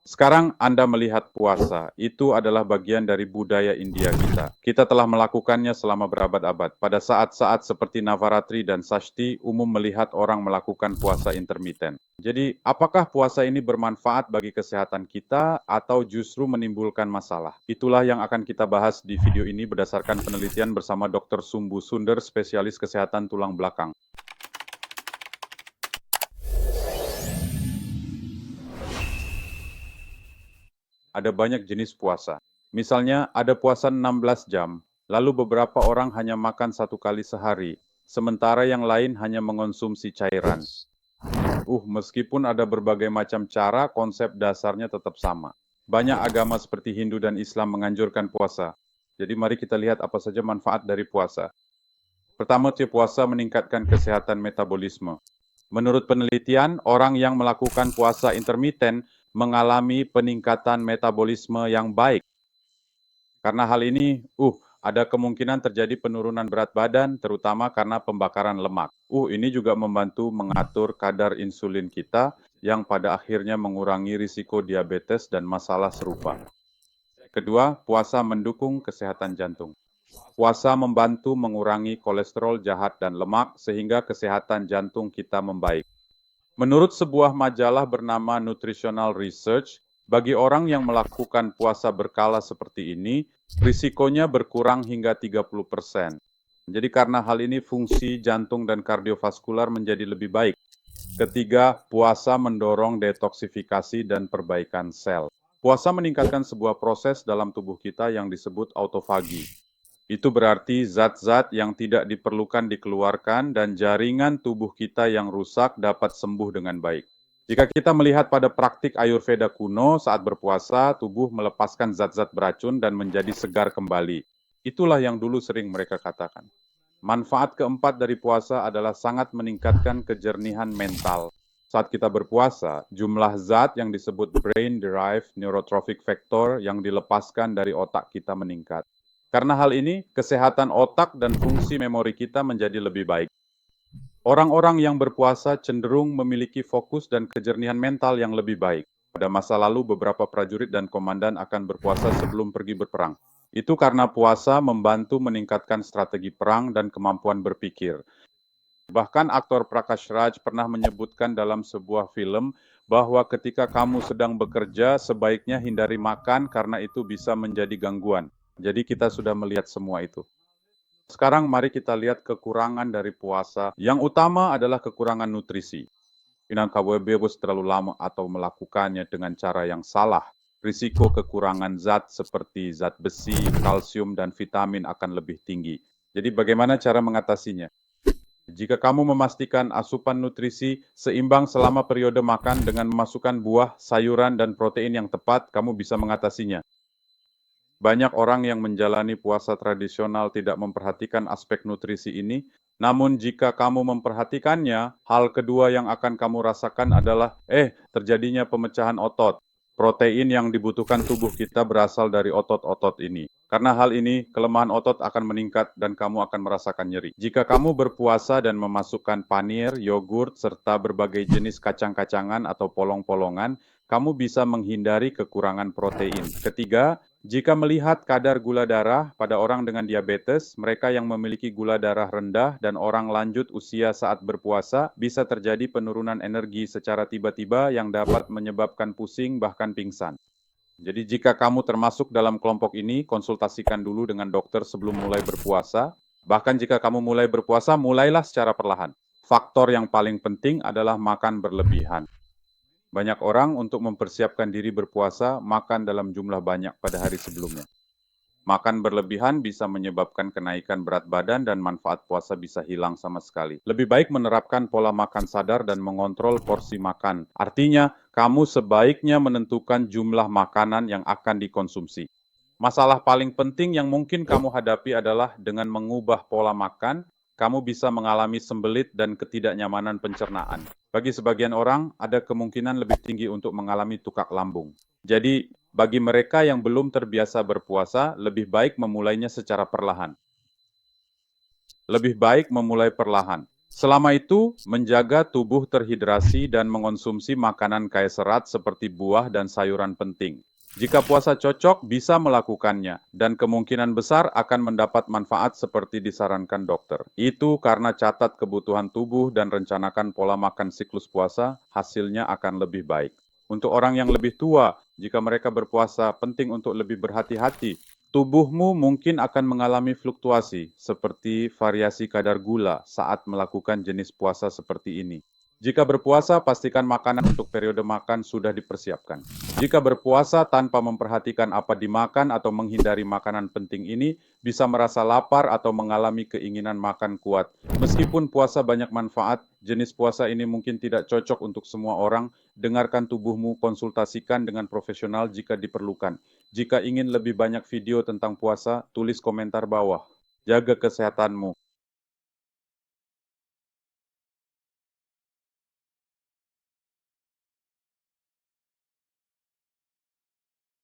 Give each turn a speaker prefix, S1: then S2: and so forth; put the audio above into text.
S1: Sekarang Anda melihat puasa, itu adalah bagian dari budaya India kita. Kita telah melakukannya selama berabad-abad. Pada saat-saat seperti Navaratri dan Sashti, umum melihat orang melakukan puasa intermiten. Jadi, apakah puasa ini bermanfaat bagi kesehatan kita atau justru menimbulkan masalah? Itulah yang akan kita bahas di video ini berdasarkan penelitian bersama Dr. Sumbu Sunder, spesialis kesehatan tulang belakang. Ada banyak jenis puasa. Misalnya, ada puasa 16 jam, lalu beberapa orang hanya makan 1 kali sehari, sementara yang lain hanya mengonsumsi cairan. Meskipun ada berbagai macam cara, konsep dasarnya tetap sama. Banyak agama seperti Hindu dan Islam menganjurkan puasa. Jadi mari kita lihat apa saja manfaat dari puasa. Pertama, puasa meningkatkan kesehatan metabolisme. Menurut penelitian, orang yang melakukan puasa intermiten mengalami peningkatan metabolisme yang baik. Karena hal ini, ada kemungkinan terjadi penurunan berat badan, terutama karena pembakaran lemak. Ini juga membantu mengatur kadar insulin kita, yang pada akhirnya mengurangi risiko diabetes dan masalah serupa. Kedua, puasa mendukung kesehatan jantung. Puasa membantu mengurangi kolesterol jahat dan lemak, sehingga kesehatan jantung kita membaik. Menurut sebuah majalah bernama Nutritional Research, bagi orang yang melakukan puasa berkala seperti ini, risikonya berkurang hingga 30%. Jadi karena hal ini fungsi jantung dan kardiovaskular menjadi lebih baik. Ketiga, puasa mendorong detoksifikasi dan perbaikan sel. Puasa meningkatkan sebuah proses dalam tubuh kita yang disebut autofagi. Itu berarti zat-zat yang tidak diperlukan dikeluarkan dan jaringan tubuh kita yang rusak dapat sembuh dengan baik. Jika kita melihat pada praktik Ayurveda kuno, saat berpuasa, tubuh melepaskan zat-zat beracun dan menjadi segar kembali. Itulah yang dulu sering mereka katakan. Manfaat keempat dari puasa adalah sangat meningkatkan kejernihan mental. Saat kita berpuasa, jumlah zat yang disebut brain-derived neurotrophic factor yang dilepaskan dari otak kita meningkat. Karena hal ini, kesehatan otak dan fungsi memori kita menjadi lebih baik. Orang-orang yang berpuasa cenderung memiliki fokus dan kejernihan mental yang lebih baik. Pada masa lalu, beberapa prajurit dan komandan akan berpuasa sebelum pergi berperang. Itu karena puasa membantu meningkatkan strategi perang dan kemampuan berpikir. Bahkan aktor Prakash Raj pernah menyebutkan dalam sebuah film bahwa ketika kamu sedang bekerja, sebaiknya hindari makan karena itu bisa menjadi gangguan. Jadi kita sudah melihat semua itu. Sekarang mari kita lihat kekurangan dari puasa. Yang utama adalah kekurangan nutrisi. Bos terlalu lama atau melakukannya dengan cara yang salah. Risiko kekurangan zat seperti zat besi, kalsium, dan vitamin akan lebih tinggi. Jadi bagaimana cara mengatasinya? Jika kamu memastikan asupan nutrisi seimbang selama periode makan dengan memasukkan buah, sayuran, dan protein yang tepat, kamu bisa mengatasinya. Banyak orang yang menjalani puasa tradisional tidak memperhatikan aspek nutrisi ini, namun jika kamu memperhatikannya, hal kedua yang akan kamu rasakan adalah, terjadinya pemecahan otot. Protein yang dibutuhkan tubuh kita berasal dari otot-otot ini. Karena hal ini, kelemahan otot akan meningkat dan kamu akan merasakan nyeri. Jika kamu berpuasa dan memasukkan panir, yogurt, serta berbagai jenis kacang-kacangan atau polong-polongan, kamu bisa menghindari kekurangan protein. Ketiga, jika melihat kadar gula darah pada orang dengan diabetes, mereka yang memiliki gula darah rendah dan orang lanjut usia saat berpuasa, bisa terjadi penurunan energi secara tiba-tiba yang dapat menyebabkan pusing bahkan pingsan. Jadi jika kamu termasuk dalam kelompok ini, konsultasikan dulu dengan dokter sebelum mulai berpuasa. Bahkan jika kamu mulai berpuasa, mulailah secara perlahan. Faktor yang paling penting adalah makan berlebihan. Banyak orang untuk mempersiapkan diri berpuasa makan dalam jumlah banyak pada hari sebelumnya. Makan berlebihan bisa menyebabkan kenaikan berat badan dan manfaat puasa bisa hilang sama sekali. Lebih baik menerapkan pola makan sadar dan mengontrol porsi makan. Artinya, kamu sebaiknya menentukan jumlah makanan yang akan dikonsumsi. Masalah paling penting yang mungkin kamu hadapi adalah dengan mengubah pola makan, kamu bisa mengalami sembelit dan ketidaknyamanan pencernaan. Bagi sebagian orang, ada kemungkinan lebih tinggi untuk mengalami tukak lambung. Jadi, bagi mereka yang belum terbiasa berpuasa, lebih baik memulainya secara perlahan. Lebih baik memulai perlahan. Selama itu, menjaga tubuh terhidrasi dan mengonsumsi makanan kaya serat seperti buah dan sayuran penting. Jika puasa cocok, bisa melakukannya, dan kemungkinan besar akan mendapat manfaat seperti disarankan dokter. Itu karena catat kebutuhan tubuh dan rencanakan pola makan siklus puasa, hasilnya akan lebih baik. Untuk orang yang lebih tua, jika mereka berpuasa, penting untuk lebih berhati-hati. Tubuhmu mungkin akan mengalami fluktuasi, seperti variasi kadar gula saat melakukan jenis puasa seperti ini. Jika berpuasa, pastikan makanan untuk periode makan sudah dipersiapkan. Jika berpuasa tanpa memperhatikan apa dimakan atau menghindari makanan penting ini, bisa merasa lapar atau mengalami keinginan makan kuat. Meskipun puasa banyak manfaat, jenis puasa ini mungkin tidak cocok untuk semua orang. Dengarkan tubuhmu, konsultasikan dengan profesional jika diperlukan. Jika ingin lebih banyak video tentang puasa, tulis komentar bawah. Jaga kesehatanmu.